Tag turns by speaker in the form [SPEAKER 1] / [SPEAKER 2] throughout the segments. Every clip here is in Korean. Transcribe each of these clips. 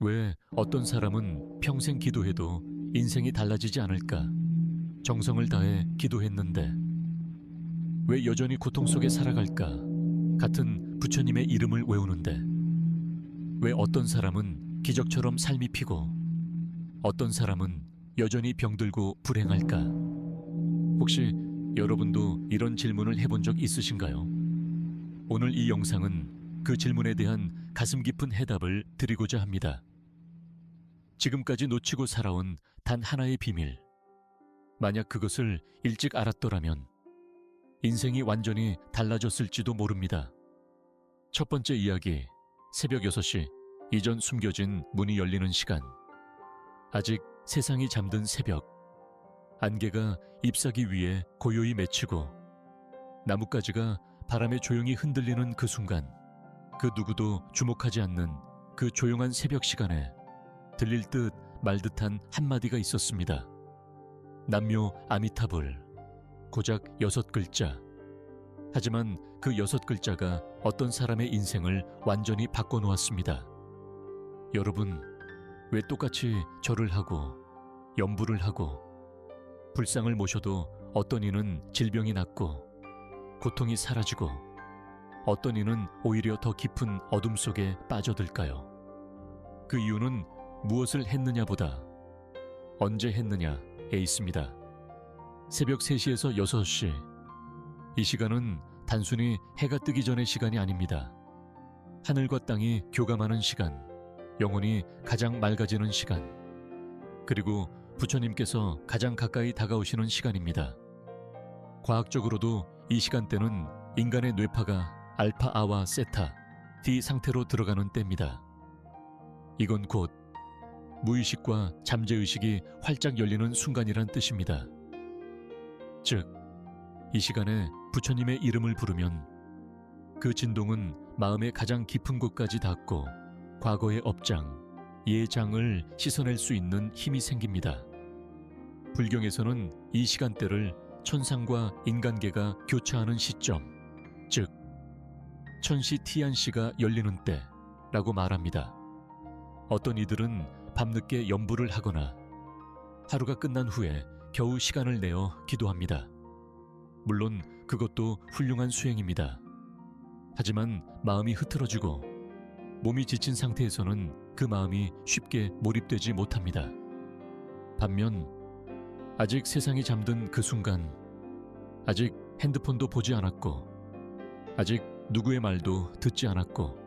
[SPEAKER 1] 왜 어떤 사람은 평생 기도해도 인생이 달라지지 않을까? 정성을 다해 기도했는데 왜 여전히 고통 속에 살아갈까? 같은 부처님의 이름을 외우는데 왜 어떤 사람은 기적처럼 삶이 피고 어떤 사람은 여전히 병들고 불행할까? 혹시 여러분도 이런 질문을 해본 적 있으신가요? 오늘 이 영상은 그 질문에 대한 가슴 깊은 해답을 드리고자 합니다. 지금까지 놓치고 살아온 단 하나의 비밀. 만약 그것을 일찍 알았더라면 인생이 완전히 달라졌을지도 모릅니다. 첫 번째 이야기, 새벽 6시, 이전 숨겨진 문이 열리는 시간. 아직 세상이 잠든 새벽. 안개가 잎사귀 위에 고요히 맺히고 나뭇가지가 바람에 조용히 흔들리는 그 순간, 그 누구도 주목하지 않는 그 조용한 새벽 시간에 들릴 듯 말 듯한 한마디가 있었습니다. 남묘 아미타불, 고작 6글자. 하지만 그 6글자가 어떤 사람의 인생을 완전히 바꿔놓았습니다. 여러분, 왜 똑같이 절을 하고 염불을 하고 불상을 모셔도 어떤 이는 질병이 낫고 고통이 사라지고 어떤 이는 오히려 더 깊은 어둠 속에 빠져들까요? 그 이유는 무엇을 했느냐보다 언제 했느냐에 있습니다. 새벽 3시에서 6시. 이 시간은 단순히 해가 뜨기 전의 시간이 아닙니다. 하늘과 땅이 교감하는 시간, 영혼이 가장 맑아지는 시간, 그리고 부처님께서 가장 가까이 다가오시는 시간입니다. 과학적으로도 이 시간대는 인간의 뇌파가 알파, 아와, 세타, D 상태로 들어가는 때입니다. 이건 곧 무의식과 잠재의식이 활짝 열리는 순간이란 뜻입니다. 즉, 이 시간에 부처님의 이름을 부르면 그 진동은 마음의 가장 깊은 곳까지 닿고 과거의 업장, 예장을 씻어낼 수 있는 힘이 생깁니다. 불경에서는 이 시간대를 천상과 인간계가 교차하는 시점, 즉 천시 티안시가 열리는 때라고 말합니다. 어떤 이들은 밤늦게 염불을 하거나 하루가 끝난 후에 겨우 시간을 내어 기도합니다. 물론 그것도 훌륭한 수행입니다. 하지만 마음이 흐트러지고 몸이 지친 상태에서는 그 마음이 쉽게 몰입되지 못합니다. 반면 아직 세상이 잠든 그 순간, 아직 핸드폰도 보지 않았고 아직 누구의 말도 듣지 않았고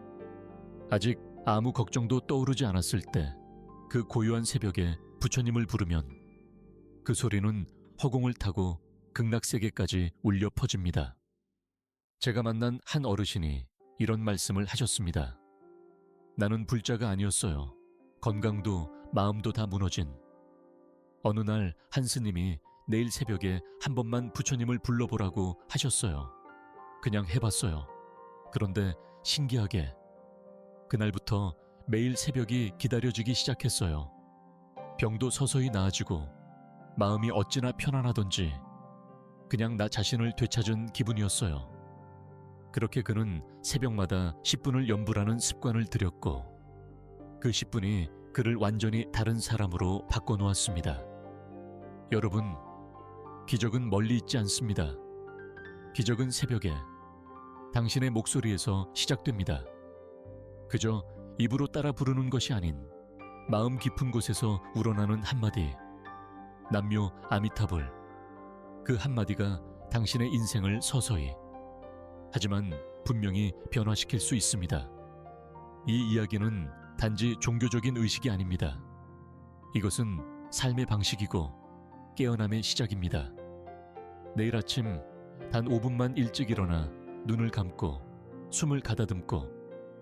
[SPEAKER 1] 아직 아무 걱정도 떠오르지 않았을 때 그 고요한 새벽에 부처님을 부르면 그 소리는 허공을 타고 극락세계까지 울려 퍼집니다. 제가 만난 한 어르신이 이런 말씀을 하셨습니다. 나는 불자가 아니었어요. 건강도 마음도 다 무너진. 어느 날 한 스님이 내일 새벽에 한 번만 부처님을 불러보라고 하셨어요. 그냥 해봤어요. 그런데 신기하게 그날부터 매일 새벽이 기다려지기 시작했어요. 병도 서서히 나아지고 마음이 어찌나 편안하던지 그냥 나 자신을 되찾은 기분이었어요. 그렇게 그는 새벽마다 10분을 염불하는 습관을 들였고 그 10분이 그를 완전히 다른 사람으로 바꿔놓았습니다. 여러분, 기적은 멀리 있지 않습니다. 기적은 새벽에 당신의 목소리에서 시작됩니다. 그저 입으로 따라 부르는 것이 아닌 마음 깊은 곳에서 우러나는 한마디, 남묘 아미타불. 그 한마디가 당신의 인생을 서서히, 하지만 분명히 변화시킬 수 있습니다. 이 이야기는 단지 종교적인 의식이 아닙니다. 이것은 삶의 방식이고 깨어남의 시작입니다. 내일 아침 단 5분만 일찍 일어나 눈을 감고 숨을 가다듬고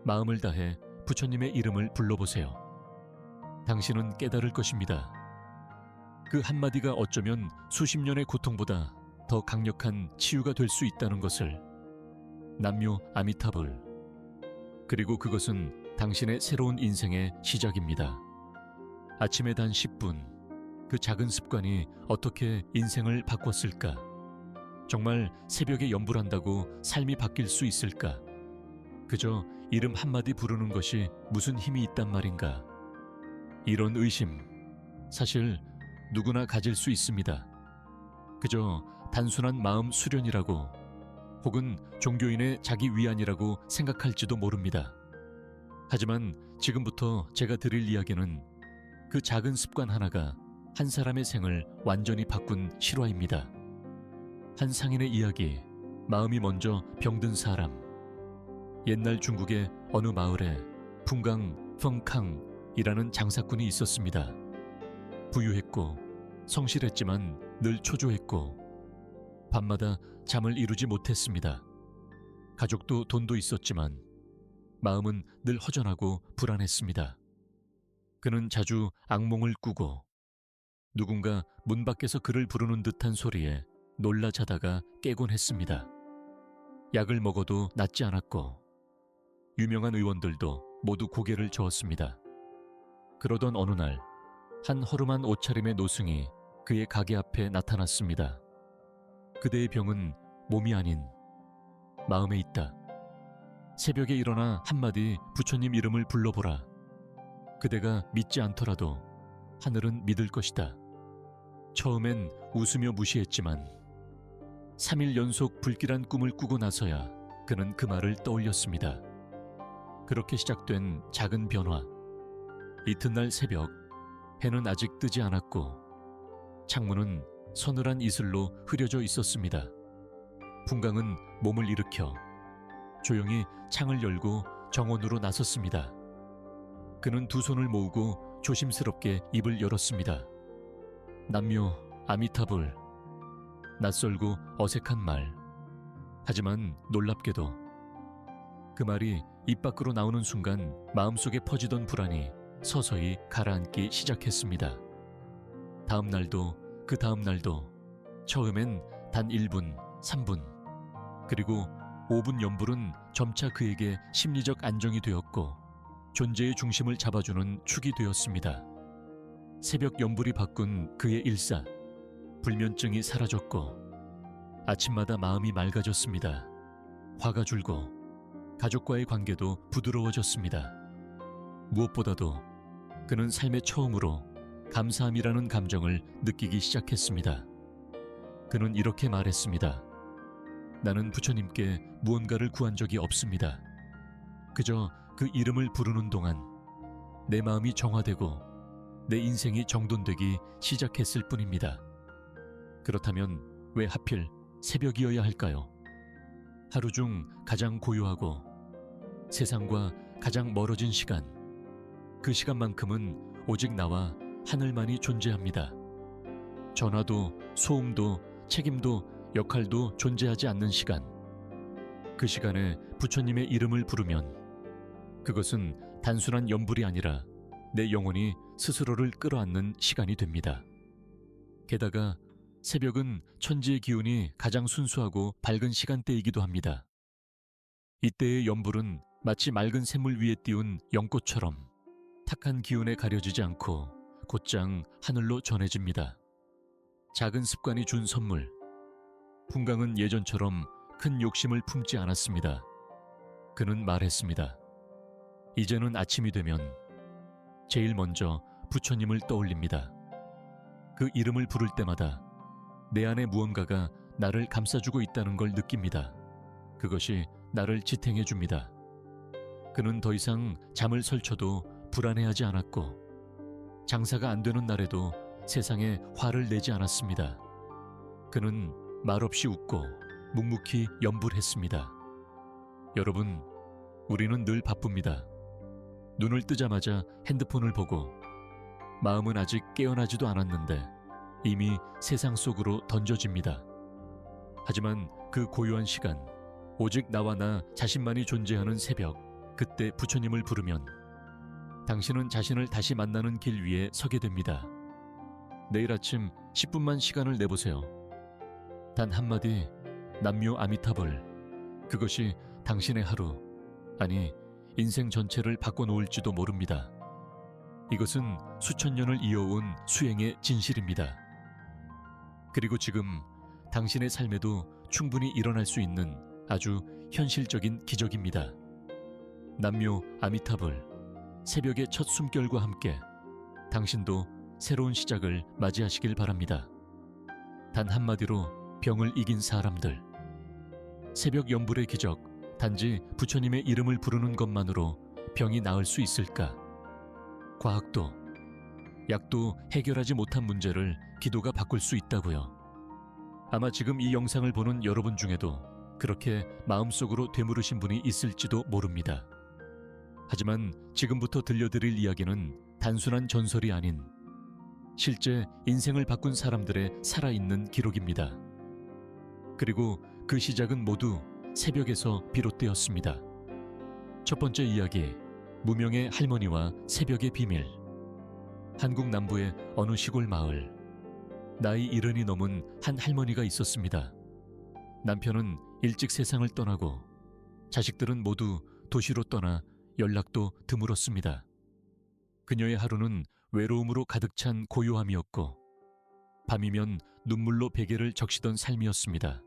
[SPEAKER 1] 마음을 다해 부처님의 이름을 불러보세요. 당신은 깨달을 것입니다. 그 한마디가 어쩌면 수십 년의 고통보다 더 강력한 치유가 될 수 있다는 것을. 남묘 아미타불. 그리고 그것은 당신의 새로운 인생의 시작입니다. 아침에 단 10분, 그 작은 습관이 어떻게 인생을 바꿨을까? 정말 새벽에 염불한다고 삶이 바뀔 수 있을까? 그저 이름 한마디 부르는 것이 무슨 힘이 있단 말인가? 이런 의심, 사실 누구나 가질 수 있습니다. 그저 단순한 마음 수련이라고 혹은 종교인의 자기 위안이라고 생각할지도 모릅니다. 하지만 지금부터 제가 드릴 이야기는 그 작은 습관 하나가 한 사람의 생을 완전히 바꾼 실화입니다. 한 상인의 이야기, 마음이 먼저 병든 사람. 옛날 중국의 어느 마을에 풍강 펑캉이라는 장사꾼이 있었습니다. 부유했고 성실했지만 늘 초조했고 밤마다 잠을 이루지 못했습니다. 가족도 돈도 있었지만 마음은 늘 허전하고 불안했습니다. 그는 자주 악몽을 꾸고 누군가 문 밖에서 그를 부르는 듯한 소리에 놀라 자다가 깨곤 했습니다. 약을 먹어도 낫지 않았고 유명한 의원들도 모두 고개를 저었습니다. 그러던 어느 날 한 허름한 옷차림의 노승이 그의 가게 앞에 나타났습니다. 그대의 병은 몸이 아닌 마음에 있다. 새벽에 일어나 한마디 부처님 이름을 불러보라. 그대가 믿지 않더라도 하늘은 믿을 것이다. 처음엔 웃으며 무시했지만 3일 연속 불길한 꿈을 꾸고 나서야 그는 그 말을 떠올렸습니다. 그렇게 시작된 작은 변화. 이튿날 새벽, 해는 아직 뜨지 않았고 창문은 서늘한 이슬로 흐려져 있었습니다. 풍강은 몸을 일으켜 조용히 창을 열고 정원으로 나섰습니다. 그는 두 손을 모으고 조심스럽게 입을 열었습니다. 남묘 아미타불. 낯설고 어색한 말. 하지만 놀랍게도 그 말이 입 밖으로 나오는 순간 마음속에 퍼지던 불안이 서서히 가라앉기 시작했습니다. 다음 날도 그 다음 날도 처음엔 단 1분, 3분, 그리고 5분 연불은 점차 그에게 심리적 안정이 되었고 존재의 중심을 잡아주는 축이 되었습니다. 새벽 연불이 바꾼 그의 일사, 불면증이 사라졌고 아침마다 마음이 맑아졌습니다. 화가 줄고 가족과의 관계도 부드러워졌습니다. 무엇보다도 그는 삶의 처음으로 감사함이라는 감정을 느끼기 시작했습니다. 그는 이렇게 말했습니다. 나는 부처님께 무언가를 구한 적이 없습니다. 그저 그 이름을 부르는 동안 내 마음이 정화되고 내 인생이 정돈되기 시작했을 뿐입니다. 그렇다면 왜 하필 새벽이어야 할까요? 하루 중 가장 고요하고 세상과 가장 멀어진 시간. 그 시간만큼은 오직 나와 하늘만이 존재합니다. 전화도 소음도 책임도 역할도 존재하지 않는 시간. 그 시간에 부처님의 이름을 부르면 그것은 단순한 연불이 아니라 내 영혼이 스스로를 끌어안는 시간이 됩니다. 게다가 새벽은 천지의 기운이 가장 순수하고 밝은 시간대이기도 합니다. 이때의 연불은 마치 맑은 샘물 위에 띄운 연꽃처럼 탁한 기운에 가려지지 않고 곧장 하늘로 전해집니다. 작은 습관이 준 선물. 풍강은 예전처럼 큰 욕심을 품지 않았습니다. 그는 말했습니다. 이제는 아침이 되면 제일 먼저 부처님을 떠올립니다. 그 이름을 부를 때마다 내 안에 무언가가 나를 감싸주고 있다는 걸 느낍니다. 그것이 나를 지탱해 줍니다. 그는 더 이상 잠을 설쳐도 불안해하지 않았고 장사가 안 되는 날에도 세상에 화를 내지 않았습니다. 그는 말없이 웃고 묵묵히 연불했습니다. 여러분, 우리는 늘 바쁩니다. 눈을 뜨자마자 핸드폰을 보고 마음은 아직 깨어나지도 않았는데 이미 세상 속으로 던져집니다. 하지만 그 고요한 시간, 오직 나와 나 자신만이 존재하는 새벽, 그때 부처님을 부르면 당신은 자신을 다시 만나는 길 위에 서게 됩니다. 내일 아침 10분만 시간을 내보세요. 단 한마디 남묘 아미타불. 그것이 당신의 하루, 아니 인생 전체를 바꿔놓을지도 모릅니다. 이것은 수천 년을 이어온 수행의 진실입니다. 그리고 지금 당신의 삶에도 충분히 일어날 수 있는 아주 현실적인 기적입니다. 남묘 아미타불. 새벽의 첫 숨결과 함께 당신도 새로운 시작을 맞이하시길 바랍니다. 단 한마디로 병을 이긴 사람들. 새벽 연불의 기적, 단지 부처님의 이름을 부르는 것만으로 병이 나을 수 있을까? 과학도, 약도 해결하지 못한 문제를 기도가 바꿀 수 있다고요. 아마 지금 이 영상을 보는 여러분 중에도 그렇게 마음속으로 되물으신 분이 있을지도 모릅니다. 하지만 지금부터 들려드릴 이야기는 단순한 전설이 아닌 실제 인생을 바꾼 사람들의 살아있는 기록입니다. 그리고 그 시작은 모두 새벽에서 비롯되었습니다. 첫 번째 이야기, 무명의 할머니와 새벽의 비밀. 한국 남부의 어느 시골 마을. 나이 70이 넘은 한 할머니가 있었습니다. 남편은 일찍 세상을 떠나고 자식들은 모두 도시로 떠나 연락도 드물었습니다. 그녀의 하루는 외로움으로 가득 찬 고요함이었고 밤이면 눈물로 베개를 적시던 삶이었습니다.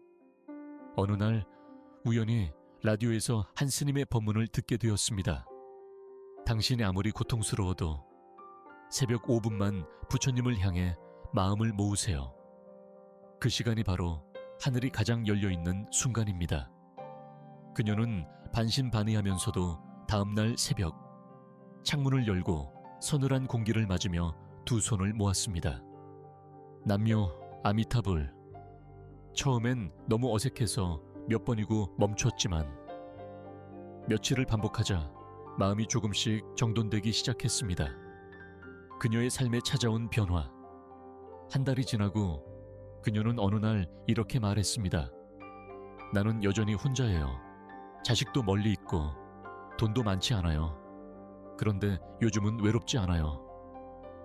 [SPEAKER 1] 어느 날 우연히 라디오에서 한 스님의 법문을 듣게 되었습니다. 당신이 아무리 고통스러워도 새벽 5분만 부처님을 향해 마음을 모으세요. 그 시간이 바로 하늘이 가장 열려있는 순간입니다. 그녀는 반신반의하면서도 다음날 새벽 창문을 열고 서늘한 공기를 맞으며 두 손을 모았습니다. 남묘 아미타불. 처음엔 너무 어색해서 몇 번이고 멈췄지만 며칠을 반복하자 마음이 조금씩 정돈되기 시작했습니다. 그녀의 삶에 찾아온 변화. 한 달이 지나고 그녀는 어느 날 이렇게 말했습니다. 나는 여전히 혼자예요. 자식도 멀리 있고 돈도 많지 않아요. 그런데 요즘은 외롭지 않아요.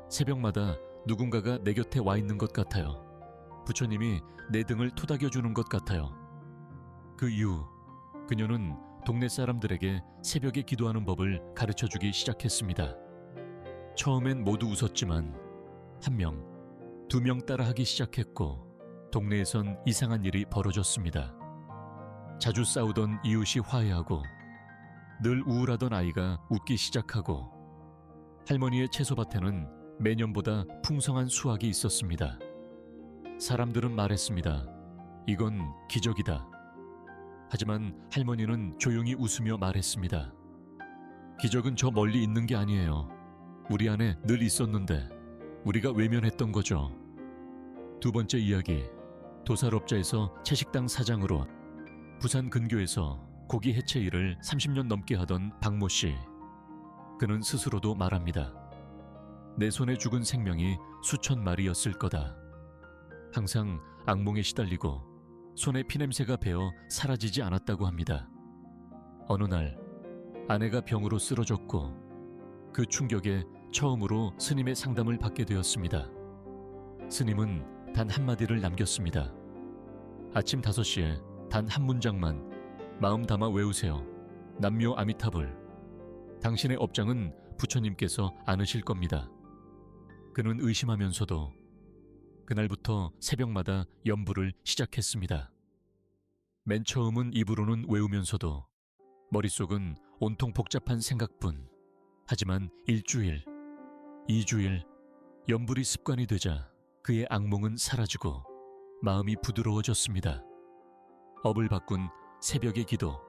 [SPEAKER 1] 새벽마다 누군가가 내 곁에 와 있는 것 같아요. 부처님이 내 등을 토닥여주는 것 같아요. 그 이후 그녀는 동네 사람들에게 새벽에 기도하는 법을 가르쳐주기 시작했습니다. 처음엔 모두 웃었지만 1명, 2명 따라하기 시작했고 동네에선 이상한 일이 벌어졌습니다. 자주 싸우던 이웃이 화해하고 늘 우울하던 아이가 웃기 시작하고 할머니의 채소밭에는 매년보다 풍성한 수확이 있었습니다. 사람들은 말했습니다. 이건 기적이다. 하지만 할머니는 조용히 웃으며 말했습니다. 기적은 저 멀리 있는 게 아니에요. 우리 안에 늘 있었는데 우리가 외면했던 거죠. 두 번째 이야기, 도살업자에서 채식당 사장으로 부산 근교에서 고기 해체 일을 30년 넘게 하던 박모 씨. 그는 스스로도 말합니다. 내 손에 죽은 생명이 수천 마리였을 거다. 항상 악몽에 시달리고 손에 피냄새가 배어 사라지지 않았다고 합니다. 어느 날 아내가 병으로 쓰러졌고 그 충격에 처음으로 스님의 상담을 받게 되었습니다. 스님은 단 한마디를 남겼습니다. 아침 5시에 단 한 문장만 마음 담아 외우세요. 남묘 아미타불. 당신의 업장은 부처님께서 안으실 겁니다. 그는 의심하면서도 그날부터 새벽마다 연불을 시작했습니다. 맨 처음은 입으로는 외우면서도 머릿속은 온통 복잡한 생각뿐. 하지만 1주일, 2주일, 연불이 습관이 되자 그의 악몽은 사라지고 마음이 부드러워졌습니다. 업을 바꾼 새벽의 기도.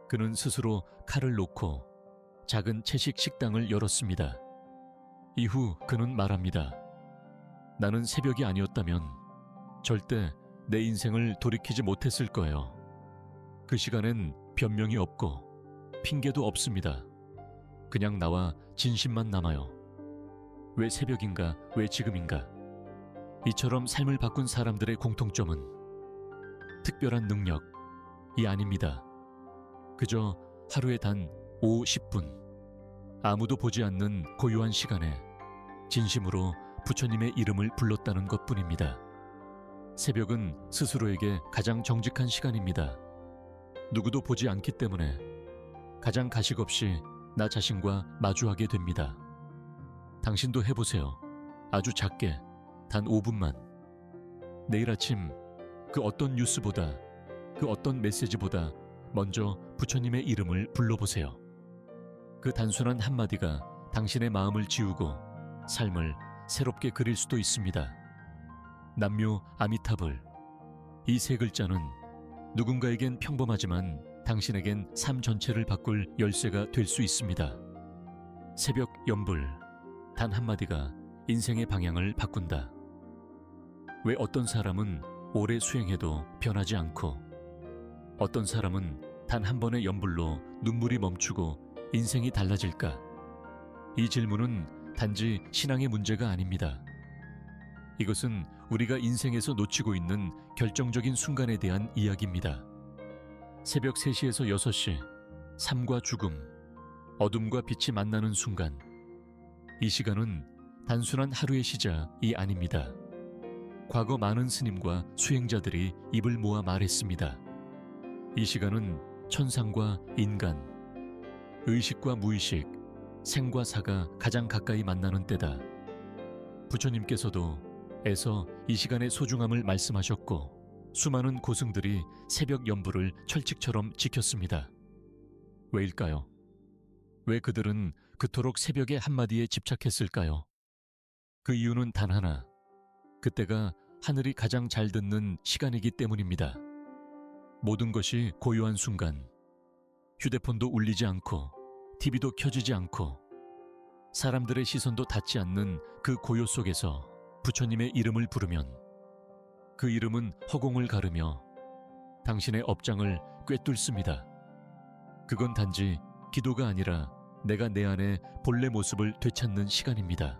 [SPEAKER 1] 그는 스스로 칼을 놓고 작은 채식 식당을 열었습니다. 이후 그는 말합니다. 나는 새벽이 아니었다면 절대 내 인생을 돌이키지 못했을 거예요. 그 시간엔 변명이 없고 핑계도 없습니다. 그냥 나와 진심만 남아요. 왜 새벽인가? 왜 지금인가? 이처럼 삶을 바꾼 사람들의 공통점은 특별한 능력이 아닙니다. 그저 하루에 단 5, 10분 아무도 보지 않는 고요한 시간에 진심으로 부처님의 이름을 불렀다는 것뿐입니다. 새벽은 스스로에게 가장 정직한 시간입니다. 누구도 보지 않기 때문에 가장 가식 없이 나 자신과 마주하게 됩니다. 당신도 해보세요. 아주 작게 단 5분만. 내일 아침 그 어떤 뉴스보다 그 어떤 메시지보다 먼저 부처님의 이름을 불러보세요. 그 단순한 한마디가 당신의 마음을 지우고 삶을 새롭게 그릴 수도 있습니다. 남묘 아미타불. 이 세 글자는 누군가에겐 평범하지만 당신에겐 삶 전체를 바꿀 열쇠가 될 수 있습니다. 새벽 연불. 단 한마디가 인생의 방향을 바꾼다. 왜 어떤 사람은 오래 수행해도 변하지 않고 어떤 사람은 단 한 번의 연불로 눈물이 멈추고 인생이 달라질까? 이 질문은 단지 신앙의 문제가 아닙니다. 이것은 우리가 인생에서 놓치고 있는 결정적인 순간에 대한 이야기입니다. 새벽 3시에서 6시, 삶과 죽음, 어둠과 빛이 만나는 순간. 이 시간은 단순한 하루의 시작이 아닙니다. 과거 많은 스님과 수행자들이 입을 모아 말했습니다. 이 시간은 천상과 인간, 의식과 무의식, 생과 사가 가장 가까이 만나는 때다. 부처님께서도 애서 이 시간의 소중함을 말씀하셨고 수많은 고승들이 새벽 연불을 철칙처럼 지켰습니다. 왜일까요? 왜 그들은 그토록 새벽의 한마디에 집착했을까요? 그 이유는 단 하나. 그때가 하늘이 가장 잘 듣는 시간이기 때문입니다. 모든 것이 고요한 순간, 휴대폰도 울리지 않고 TV도 켜지지 않고 사람들의 시선도 닿지 않는 그 고요 속에서 부처님의 이름을 부르면 그 이름은 허공을 가르며 당신의 업장을 꿰뚫습니다. 그건 단지 기도가 아니라 내가 내 안의 본래 모습을 되찾는 시간입니다.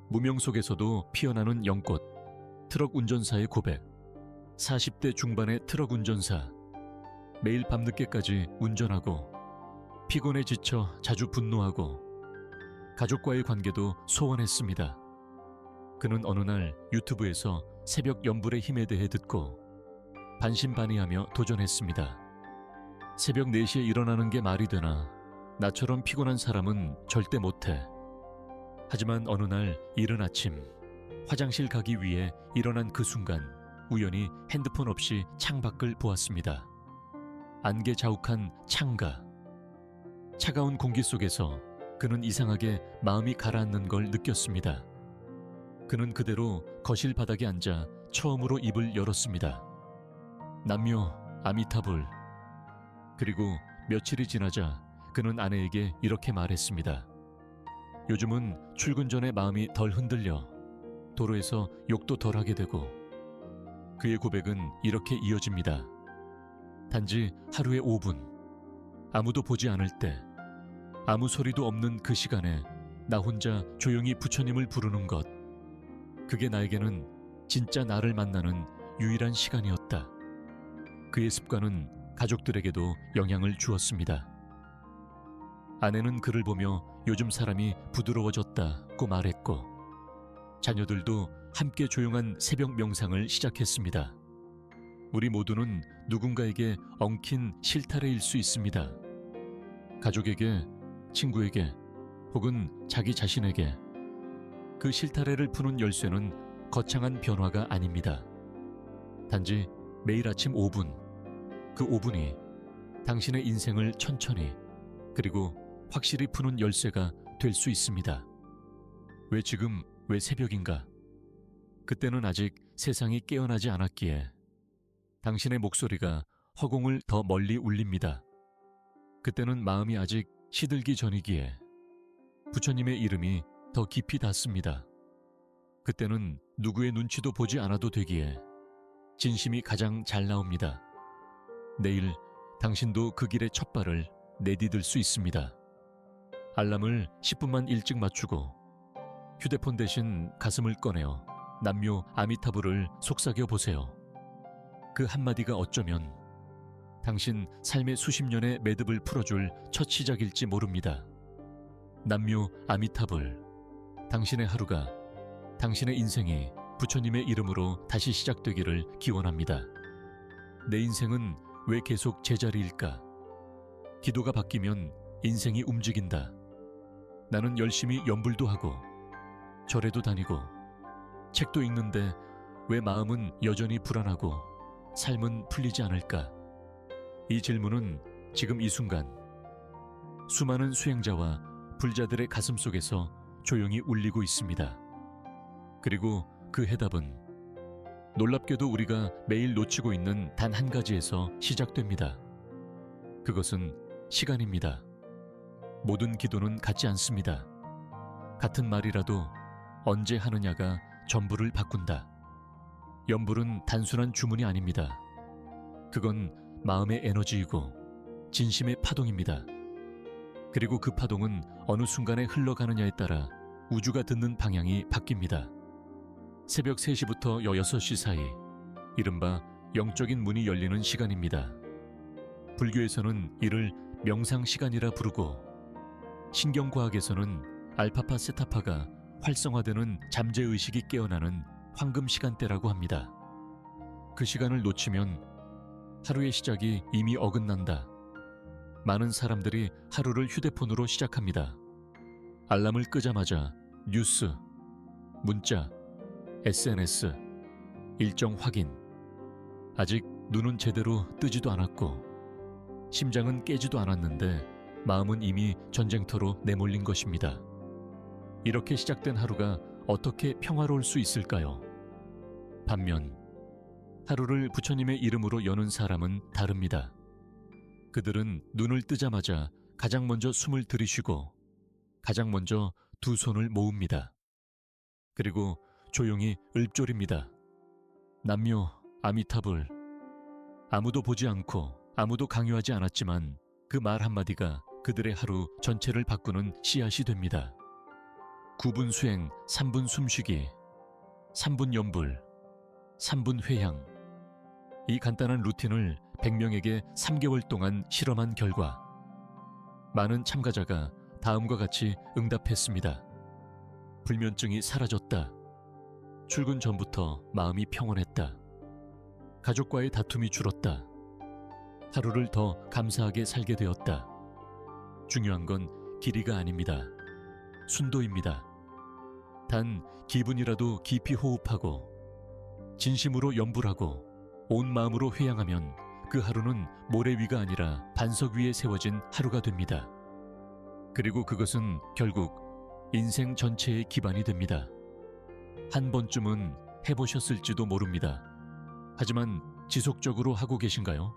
[SPEAKER 1] 무명 속에서도 피어나는 연꽃, 트럭 운전사의 고백. 40대 중반의 트럭 운전사. 매일 밤늦게까지 운전하고 피곤에 지쳐 자주 분노하고 가족과의 관계도 소원했습니다. 그는 어느 날 유튜브에서 새벽 연불의 힘에 대해 듣고 반신반의하며 도전했습니다. 새벽 4시에 일어나는 게 말이 되나? 나처럼 피곤한 사람은 절대 못해. 하지만 어느 날 이른 아침 화장실 가기 위해 일어난 그 순간 우연히 핸드폰 없이 창밖을 보았습니다. 안개 자욱한 창가. 차가운 공기 속에서 그는 이상하게 마음이 가라앉는 걸 느꼈습니다. 그는 그대로 거실 바닥에 앉아 처음으로 입을 열었습니다. 남묘 아미타불. 그리고 며칠이 지나자 그는 아내에게 이렇게 말했습니다. 요즘은 출근 전에 마음이 덜 흔들려 도로에서 욕도 덜 하게 되고. 그의 고백은 이렇게 이어집니다. 단지 하루에 5분, 아무도 보지 않을 때, 아무 소리도 없는 그 시간에 나 혼자 조용히 부처님을 부르는 것. 그게 나에게는 진짜 나를 만나는 유일한 시간이었다. 그의 습관은 가족들에게도 영향을 주었습니다. 아내는 그를 보며 요즘 사람이 부드러워졌다고 말했고 자녀들도 함께 조용한 새벽 명상을 시작했습니다. 우리 모두는 누군가에게 엉킨 실타래일 수 있습니다. 가족에게, 친구에게, 혹은 자기 자신에게. 그 실타래를 푸는 열쇠는 거창한 변화가 아닙니다. 단지 매일 아침 5분, 그 5분이 당신의 인생을 천천히 그리고 확실히 푸는 열쇠가 될 수 있습니다. 왜 지금, 왜 새벽인가? 그때는 아직 세상이 깨어나지 않았기에 당신의 목소리가 허공을 더 멀리 울립니다. 그때는 마음이 아직 시들기 전이기에 부처님의 이름이 더 깊이 닿습니다. 그때는 누구의 눈치도 보지 않아도 되기에 진심이 가장 잘 나옵니다. 내일 당신도 그 길의 첫 발을 내디딜 수 있습니다. 알람을 10분만 일찍 맞추고 휴대폰 대신 가슴을 꺼내어 남묘 아미타불을 속삭여 보세요. 그 한마디가 어쩌면 당신 삶의 수십 년의 매듭을 풀어줄 첫 시작일지 모릅니다. 남묘 아미타불. 당신의 하루가, 당신의 인생이 부처님의 이름으로 다시 시작되기를 기원합니다. 내 인생은 왜 계속 제자리일까? 기도가 바뀌면 인생이 움직인다. 나는 열심히 연불도 하고 절에도 다니고 책도 읽는데 왜 마음은 여전히 불안하고 삶은 풀리지 않을까? 이 질문은 지금 이 순간 수많은 수행자와 불자들의 가슴 속에서 조용히 울리고 있습니다. 그리고 그 해답은 놀랍게도 우리가 매일 놓치고 있는 단 한 가지에서 시작됩니다. 그것은 시간입니다. 모든 기도는 같지 않습니다. 같은 말이라도 언제 하느냐가 전부를 바꾼다. 염불은 단순한 주문이 아닙니다. 그건 마음의 에너지이고 진심의 파동입니다. 그리고 그 파동은 어느 순간에 흘러가느냐에 따라 우주가 듣는 방향이 바뀝니다. 새벽 3시부터 6시 사이, 이른바 영적인 문이 열리는 시간입니다. 불교에서는 이를 명상시간이라 부르고, 신경과학에서는 알파파 세타파가 활성화되는 잠재의식이 깨어나는 황금시간대라고 합니다. 그 시간을 놓치면 하루의 시작이 이미 어긋난다. 많은 사람들이 하루를 휴대폰으로 시작합니다. 알람을 끄자마자 뉴스, 문자, SNS, 일정 확인. 아직 눈은 제대로 뜨지도 않았고 심장은 깨지도 않았는데 마음은 이미 전쟁터로 내몰린 것입니다. 이렇게 시작된 하루가 어떻게 평화로울 수 있을까요? 반면 하루를 부처님의 이름으로 여는 사람은 다릅니다. 그들은 눈을 뜨자마자 가장 먼저 숨을 들이쉬고 가장 먼저 두 손을 모읍니다. 그리고 조용히 읊조립니다. 남묘 아미타불. 아무도 보지 않고 아무도 강요하지 않았지만 그 말 한마디가 그들의 하루 전체를 바꾸는 씨앗이 됩니다. 9분 수행, 3분 숨쉬기, 3분 염불, 3분 회향. 이 간단한 루틴을 100명에게 3개월 동안 실험한 결과 많은 참가자가 다음과 같이 응답했습니다. 불면증이 사라졌다. 출근 전부터 마음이 평온했다. 가족과의 다툼이 줄었다. 하루를 더 감사하게 살게 되었다. 중요한 건 길이가 아닙니다. 순도입니다. 단 기분이라도 깊이 호흡하고 진심으로 염불하고 온 마음으로 회양하면 그 하루는 모래 위가 아니라 반석 위에 세워진 하루가 됩니다. 그리고 그것은 결국 인생 전체의 기반이 됩니다. 한 번쯤은 해보셨을지도 모릅니다. 하지만 지속적으로 하고 계신가요?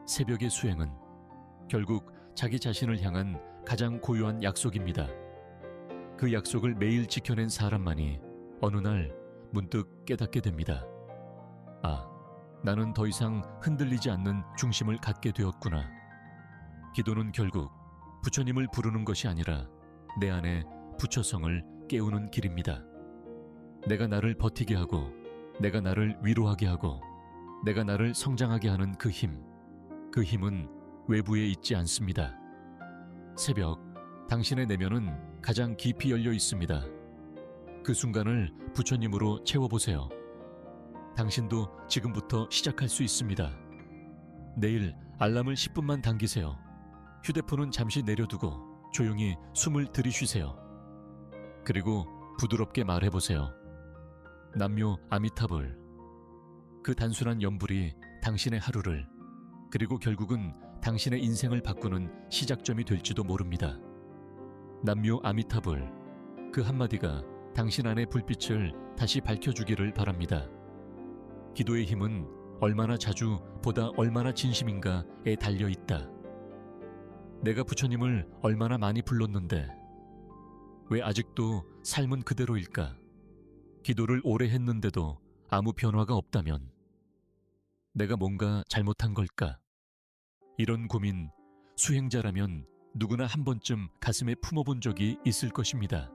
[SPEAKER 1] 새벽의 수행은 결국 자기 자신을 향한 가장 고요한 약속입니다. 그 약속을 매일 지켜낸 사람만이 어느 날 문득 깨닫게 됩니다. 아, 나는 더 이상 흔들리지 않는 중심을 갖게 되었구나. 기도는 결국 부처님을 부르는 것이 아니라 내 안에 부처성을 깨우는 길입니다. 내가 나를 버티게 하고 내가 나를 위로하게 하고 내가 나를 성장하게 하는 그 힘, 그 힘은 외부에 있지 않습니다. 새벽, 당신의 내면은 가장 깊이 열려 있습니다. 그 순간을 부처님으로 채워보세요. 당신도 지금부터 시작할 수 있습니다. 내일 알람을 10분만 당기세요. 휴대폰은 잠시 내려두고 조용히 숨을 들이쉬세요. 그리고 부드럽게 말해보세요. 남묘 아미타불. 그 단순한 염불이 당신의 하루를, 그리고 결국은 당신의 인생을 바꾸는 시작점이 될지도 모릅니다. 남묘 아미타불. 그 한마디가 당신 안의 불빛을 다시 밝혀주기를 바랍니다. 기도의 힘은 얼마나 자주, 보다 얼마나 진심인가에 달려있다. 내가 부처님을 얼마나 많이 불렀는데 왜 아직도 삶은 그대로일까? 기도를 오래 했는데도 아무 변화가 없다면 내가 뭔가 잘못한 걸까? 이런 고민, 수행자라면 누구나 한 번쯤 가슴에 품어본 적이 있을 것입니다.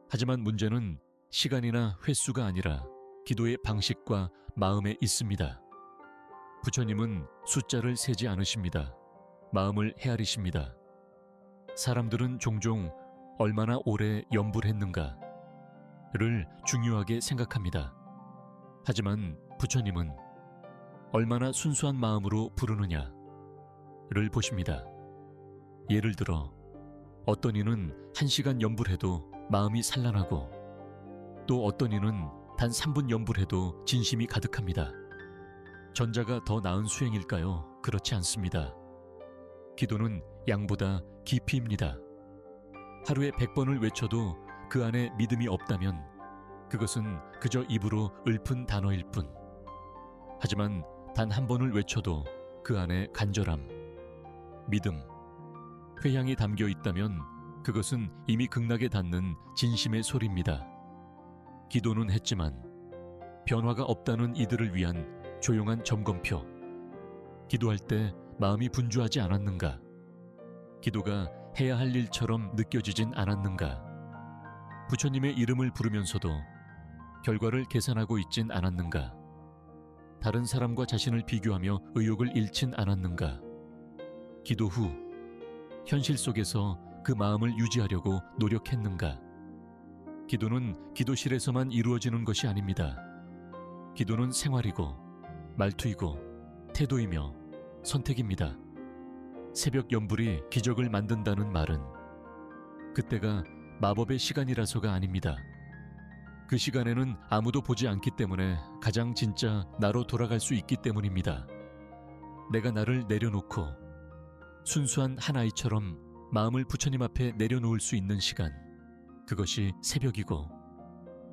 [SPEAKER 1] 하지만 문제는 시간이나 횟수가 아니라 기도의 방식과 마음에 있습니다. 부처님은 숫자를 세지 않으십니다. 마음을 헤아리십니다. 사람들은 종종 얼마나 오래 염불했는가를 중요하게 생각합니다. 하지만 부처님은 얼마나 순수한 마음으로 부르느냐를 보십니다. 예를 들어 어떤 이는 1시간 염불해도 마음이 산란하고 또 어떤 이는 단 3분 염불해도 진심이 가득합니다. 전자가 더 나은 수행일까요? 그렇지 않습니다. 기도는 양보다 깊이입니다. 하루에 100번을 외쳐도 그 안에 믿음이 없다면 그것은 그저 입으로 읊은 단어일 뿐. 하지만 단 한 번을 외쳐도 그 안에 간절함, 믿음, 회향이 담겨 있다면 그것은 이미 극락에 닿는 진심의 소리입니다. 기도는 했지만 변화가 없다는 이들을 위한 조용한 점검표. 기도할 때 마음이 분주하지 않았는가? 기도가 해야 할 일처럼 느껴지진 않았는가? 부처님의 이름을 부르면서도 결과를 계산하고 있진 않았는가? 다른 사람과 자신을 비교하며 의욕을 잃진 않았는가? 기도 후 현실 속에서 그 마음을 유지하려고 노력했는가? 기도는 기도실에서만 이루어지는 것이 아닙니다. 기도는 생활이고 말투이고 태도이며 선택입니다. 새벽 연불이 기적을 만든다는 말은 그때가 마법의 시간이라서가 아닙니다. 그 시간에는 아무도 보지 않기 때문에 가장 진짜 나로 돌아갈 수 있기 때문입니다. 내가 나를 내려놓고 순수한 한 아이처럼 마음을 부처님 앞에 내려놓을 수 있는 시간, 그것이 새벽이고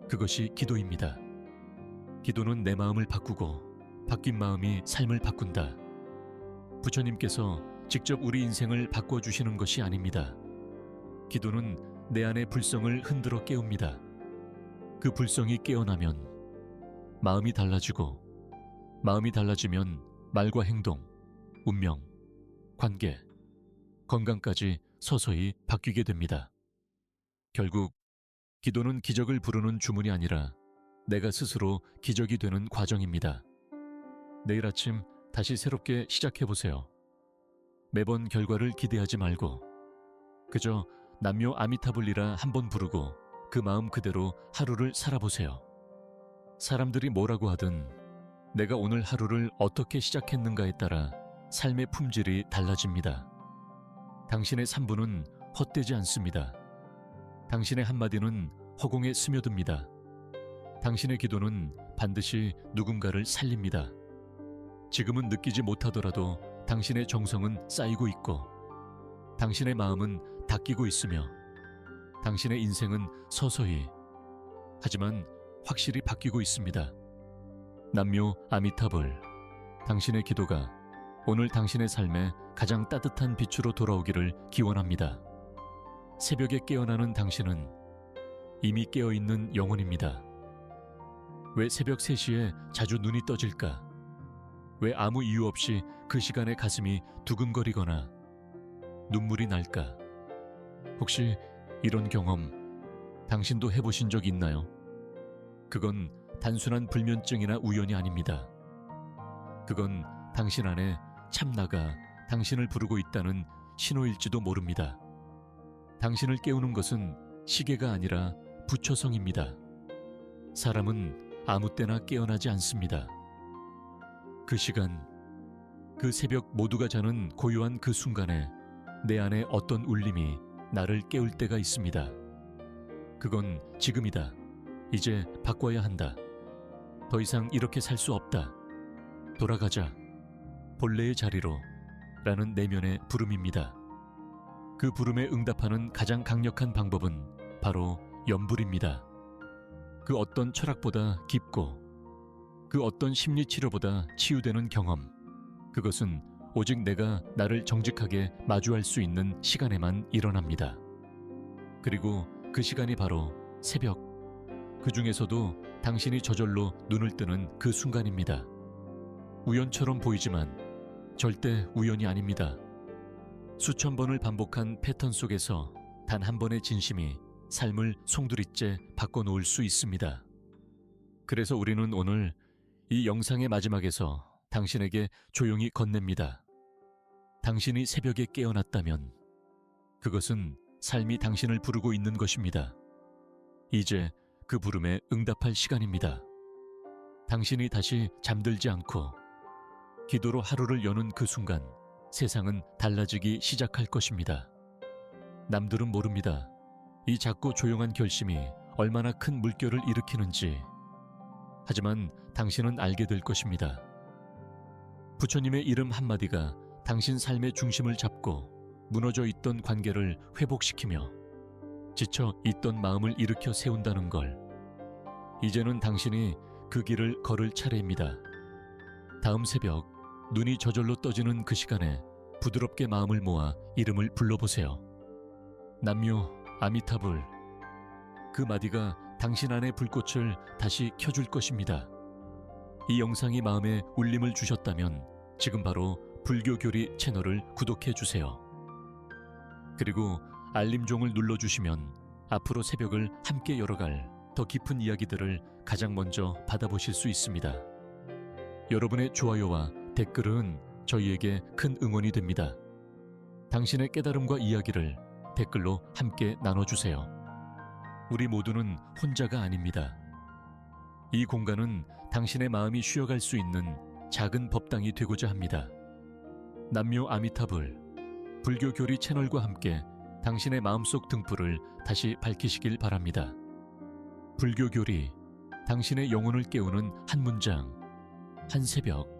[SPEAKER 1] 그것이 기도입니다. 기도는 내 마음을 바꾸고 바뀐 마음이 삶을 바꾼다. 부처님께서 직접 우리 인생을 바꿔주시는 것이 아닙니다. 기도는 내 안의 불성을 흔들어 깨웁니다. 그 불성이 깨어나면 마음이 달라지고, 마음이 달라지면 말과 행동, 운명, 관계, 건강까지 서서히 바뀌게 됩니다. 결국 기도는 기적을 부르는 주문이 아니라 내가 스스로 기적이 되는 과정입니다. 내일 아침 다시 새롭게 시작해보세요. 매번 결과를 기대하지 말고 그저 남묘 아미타불리라 한번 부르고 그 마음 그대로 하루를 살아보세요. 사람들이 뭐라고 하든 내가 오늘 하루를 어떻게 시작했는가에 따라 삶의 품질이 달라집니다. 당신의 산부는 헛되지 않습니다. 당신의 한마디는 허공에 스며듭니다. 당신의 기도는 반드시 누군가를 살립니다. 지금은 느끼지 못하더라도 당신의 정성은 쌓이고 있고 당신의 마음은 닦이고 있으며 당신의 인생은 서서히 하지만 확실히 바뀌고 있습니다. 남묘 아미타불, 당신의 기도가 오늘 당신의 삶에 가장 따뜻한 빛으로 돌아오기를 기원합니다. 새벽에 깨어나는 당신은 이미 깨어있는 영혼입니다. 왜 새벽 3시에 자주 눈이 떠질까? 왜 아무 이유 없이 그 시간에 가슴이 두근거리거나 눈물이 날까? 혹시 이런 경험 당신도 해보신 적 있나요? 그건 단순한 불면증이나 우연이 아닙니다. 그건 당신 안에 참나가 당신을 부르고 있다는 신호일지도 모릅니다. 당신을 깨우는 것은 시계가 아니라 부처성입니다. 사람은 아무 때나 깨어나지 않습니다. 그 시간, 그 새벽 모두가 자는 고요한 그 순간에 내 안에 어떤 울림이 나를 깨울 때가 있습니다. 그건 지금이다. 이제 바꿔야 한다. 더 이상 이렇게 살 수 없다. 돌아가자. 본래의 자리로. 라는 내면의 부름입니다. 그 부름에 응답하는 가장 강력한 방법은 바로 연불입니다. 그 어떤 철학보다 깊고 그 어떤 심리치료보다 치유되는 경험, 그것은 오직 내가 나를 정직하게 마주할 수 있는 시간에만 일어납니다. 그리고 그 시간이 바로 새벽, 그 중에서도 당신이 저절로 눈을 뜨는 그 순간입니다. 우연처럼 보이지만 절대 우연이 아닙니다. 수천 번을 반복한 패턴 속에서 단 한 번의 진심이 삶을 송두리째 바꿔놓을 수 있습니다. 그래서 우리는 오늘 이 영상의 마지막에서 당신에게 조용히 건넵니다. 당신이 새벽에 깨어났다면 그것은 삶이 당신을 부르고 있는 것입니다. 이제 그 부름에 응답할 시간입니다. 당신이 다시 잠들지 않고 기도로 하루를 여는 그 순간 세상은 달라지기 시작할 것입니다. 남들은 모릅니다. 이 작고 조용한 결심이 얼마나 큰 물결을 일으키는지. 하지만 당신은 알게 될 것입니다. 부처님의 이름 한마디가 당신 삶의 중심을 잡고 무너져 있던 관계를 회복시키며 지쳐 있던 마음을 일으켜 세운다는 걸. 이제는 당신이 그 길을 걸을 차례입니다. 다음 새벽 눈이 저절로 떠지는 그 시간에 부드럽게 마음을 모아 이름을 불러보세요. 남묘 아미타불. 그 마디가 당신 안의 불꽃을 다시 켜줄 것입니다. 이 영상이 마음에 울림을 주셨다면 지금 바로 불교교리 채널을 구독해 주세요. 그리고 알림종을 눌러주시면 앞으로 새벽을 함께 열어갈 더 깊은 이야기들을 가장 먼저 받아보실 수 있습니다. 여러분의 좋아요와 댓글은 저희에게 큰 응원이 됩니다. 당신의 깨달음과 이야기를 댓글로 함께 나눠주세요. 우리 모두는 혼자가 아닙니다. 이 공간은 당신의 마음이 쉬어갈 수 있는 작은 법당이 되고자 합니다. 남묘 아미타불 불교 교리 채널과 함께 당신의 마음속 등불을 다시 밝히시길 바랍니다. 불교 교리, 당신의 영혼을 깨우는 한 문장, 한 새벽.